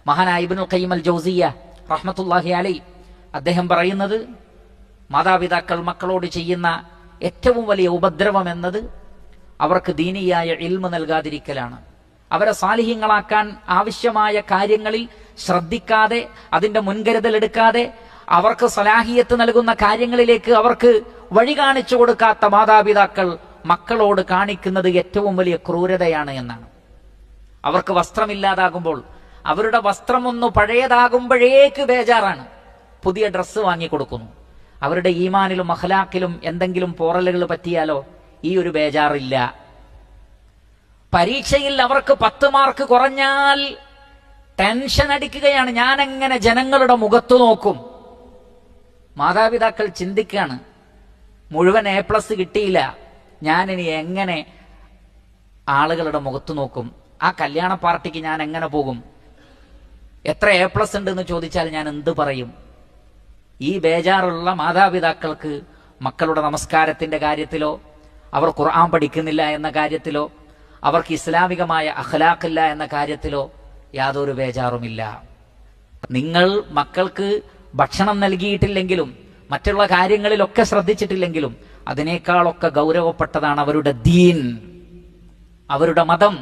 മഹാനായ ഇബ്നുൽ ഖയ്യിം അൽ ജൗസിയ്യ റഹ്മത്തുള്ളാഹി അലൈഹി അദ്ദേഹം പറയുന്നത്, മാതാപിതാക്കൾ മക്കളോട് ചെയ്യുന്ന ഏറ്റവും വലിയ ഉപദ്രവം എന്നത് അവർക്ക് ദീനിയായ ഇൽമ് നൽകാതിരിക്കലാണ്. അവരെ സാലിഹ്യങ്ങളാക്കാൻ ആവശ്യമായ കാര്യങ്ങളിൽ ശ്രദ്ധിക്കാതെ, അതിന്റെ മുൻകരുതൽ എടുക്കാതെ, അവർക്ക് സലാഹിയത്ത് നൽകുന്ന കാര്യങ്ങളിലേക്ക് അവർക്ക് വഴി കാണിച്ചു കൊടുക്കാത്ത മാതാപിതാക്കൾ മക്കളോട് കാണിക്കുന്നത് ഏറ്റവും വലിയ ക്രൂരതയാണ് എന്നാണ്. അവർക്ക് വസ്ത്രമില്ലാതാകുമ്പോൾ, അവരുടെ വസ്ത്രം ഒന്ന് പഴയതാകുമ്പോഴേക്ക് ബേജാറാണ്, പുതിയ ഡ്രസ്സ് വാങ്ങിക്കൊടുക്കുന്നു. അവരുടെ ഈമാനിലും അഖ്ലാഖിലും എന്തെങ്കിലും പോറലുകൾ പറ്റിയാലോ ഈ ഒരു ബേജാറില്ല. പരീക്ഷയിൽ അവർക്ക് 10 മാർക്ക് കുറഞ്ഞാൽ ടെൻഷൻ അടിക്കുകയാണ്, ഞാൻ എങ്ങനെ ജനങ്ങളുടെ മുഖത്തു നോക്കും. മാതാപിതാക്കൾ ചിന്തിക്കാണ്, മുഴുവൻ A+ കിട്ടിയില്ല, ഞാനിനി എങ്ങനെ ആളുകളുടെ മുഖത്തു നോക്കും, ആ കല്യാണ പാർട്ടിക്ക് ഞാൻ എങ്ങനെ പോകും, എത്ര A+ ഉണ്ടെന്ന് ചോദിച്ചാൽ ഞാൻ എന്ത് പറയും. ഈ ബേജാറുള്ള മാതാപിതാക്കൾക്ക് മക്കളുടെ നമസ്കാരത്തിന്റെ കാര്യത്തിലോ, അവർ ഖുർആൻ പഠിക്കുന്നില്ല എന്ന കാര്യത്തിലോ, അവർക്ക് ഇസ്ലാമികമായ അഖ്ലാഖില്ല എന്ന കാര്യത്തിലോ യാതൊരു ബേജാറുമില്ല. നിങ്ങൾ മക്കൾക്ക് ഭക്ഷണം നൽകിയിട്ടില്ലെങ്കിലും മറ്റുള്ള കാര്യങ്ങളിലൊക്കെ ശ്രദ്ധിച്ചിട്ടില്ലെങ്കിലും അതിനേക്കാളൊക്കെ ഗൗരവപ്പെട്ടതാണ് അവരുടെ ദീൻ, അവരുടെ മതം.